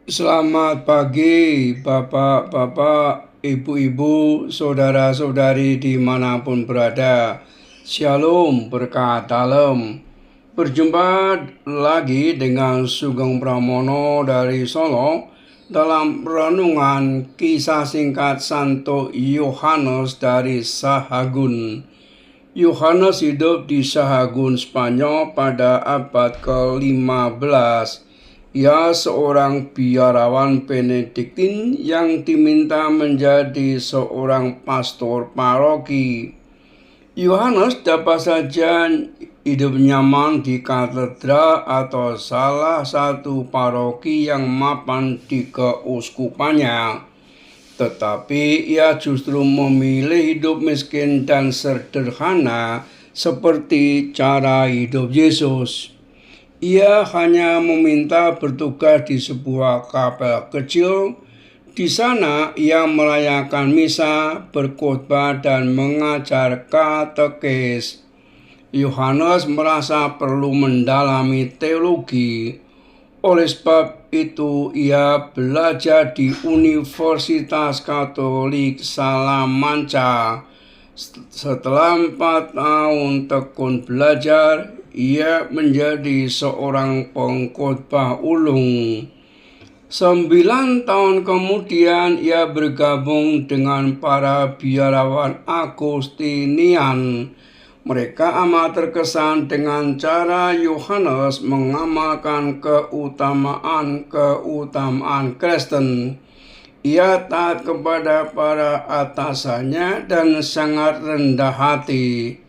Selamat pagi, bapak-bapak, ibu-ibu, saudara-saudari dimanapun berada. Shalom, berkat dalam. Berjumpa lagi dengan Sugeng Pramono dari Solo dalam renungan kisah singkat Santo Yohanes dari Sahagun. Yohanes hidup di Sahagun, Spanyol pada abad ke-15. Ia seorang biarawan Benediktin yang diminta menjadi seorang pastor paroki. Yohanes dapat saja hidup nyaman di katedral atau salah satu paroki yang mapan di keuskupannya. Tetapi ia justru memilih hidup miskin dan sederhana seperti cara hidup Yesus. Ia hanya meminta bertugas di sebuah kapel kecil. Di sana ia merayakan misa, berkhotbah, dan mengajar katekis. Yohanes merasa perlu mendalami teologi. Oleh sebab itu ia belajar di Universitas Katolik Salamanca. Setelah 4 tahun tekun belajar, ia menjadi seorang pengkhotbah ulung. 9 tahun kemudian ia bergabung dengan para biarawan Agustinian. Mereka amat terkesan dengan cara Yohanes mengamalkan keutamaan Kristen. Ia taat kepada para atasannya dan sangat rendah hati.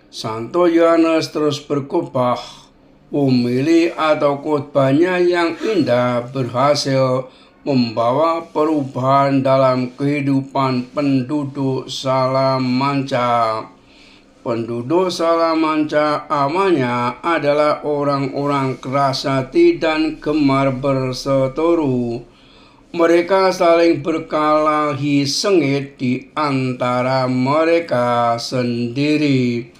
Santo Yohanes terus berkhotbah. Homili atau khotbahnya yang indah berhasil membawa perubahan dalam kehidupan penduduk Salamanca. Penduduk Salamanca awalnya adalah orang-orang keras hati dan gemar berseteru. Mereka saling berkelahi sengit di antara mereka sendiri.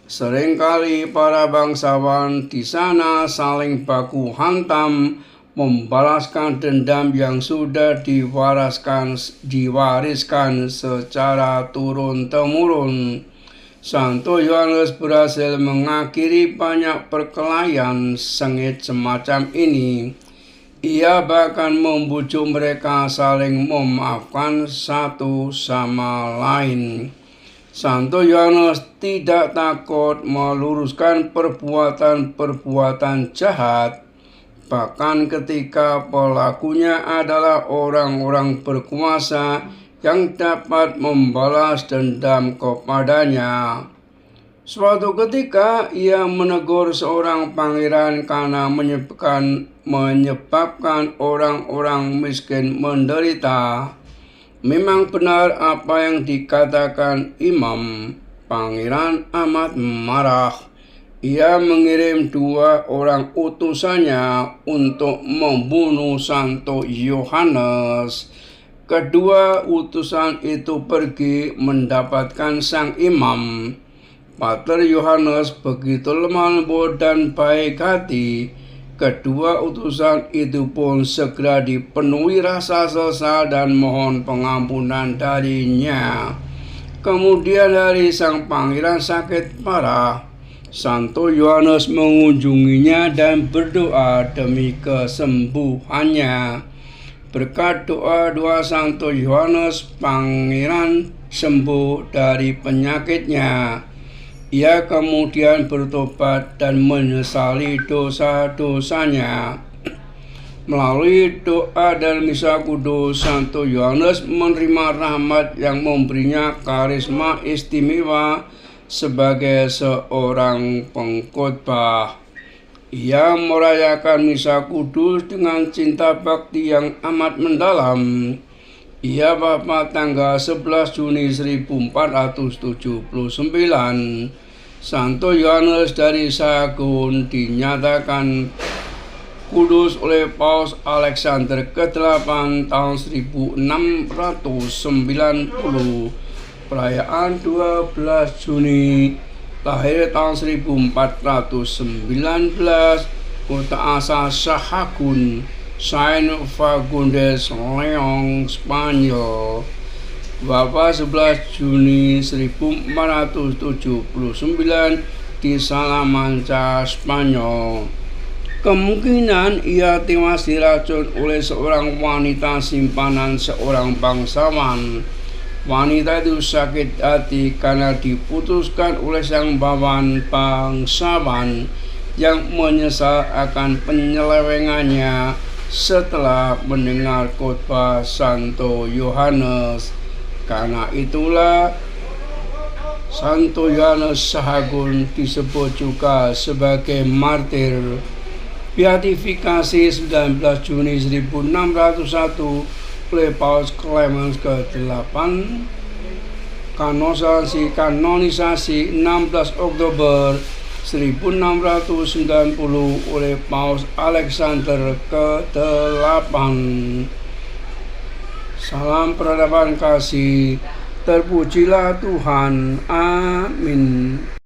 Seringkali para bangsawan di sana saling baku hantam, membalaskan dendam yang sudah diwariskan secara turun-temurun. Santo Yohanes berhasil mengakhiri banyak perkelahian sengit semacam ini. Ia bahkan membujuk mereka saling memaafkan satu sama lain. Santo Yohanes tidak takut meluruskan perbuatan-perbuatan jahat, bahkan ketika pelakunya adalah orang-orang berkuasa yang dapat membalas dendam kepadanya. Suatu ketika ia menegur seorang pangeran karena menyebabkan orang-orang miskin menderita. Memang benar apa yang dikatakan imam. Pangeran amat marah. Ia mengirim 2 orang utusannya untuk membunuh Santo Yohanes. Kedua utusan itu pergi mendapatkan sang imam. Pater Yohanes begitu lemah lembut dan baik hati. Kedua utusan itu pun segera dipenuhi rasa sesal dan mohon pengampunan darinya. Kemudian hari sang pangeran sakit parah. Santo Yohanes mengunjunginya dan berdoa demi kesembuhannya. Berkat doa Santo Yohanes, pangeran sembuh dari penyakitnya. Ia kemudian bertobat dan menyesali dosa-dosanya. Melalui doa dan misa kudus, Santo Yohanes menerima rahmat yang memberinya karisma istimewa sebagai seorang pengkhotbah. Ia merayakan misa kudus dengan cinta bakti yang amat mendalam. Ia wafat tanggal 11 Juni 1479. Santo Yohanes dari Sahagun dinyatakan kudus oleh Paus Alexander ke-8 tahun 1690. Perayaan 12 Juni. Lahir tahun 1419. Kota asal Sahagun. Saint Fagundes Leong, Spanyol, Bapak 11 Juni 1479 di Salamanca, Spanyol. Kemungkinan ia tewas diracun oleh seorang wanita simpanan seorang bangsawan. Wanita itu sakit hati karena diputuskan oleh sang bangsawan yang menyesal akan penyelewengannya setelah mendengar khotbah Santo Yohanes. Karena itulah Santo Yohanes Sahagun disebut juga sebagai martir. Beatifikasi 19 Juni 1601 oleh Paus Clemens ke-8. Kanonisasi 16 Oktober 1690 oleh Paus Alexander ke-8. Salam peradaban kasih, terpujilah Tuhan. Amin.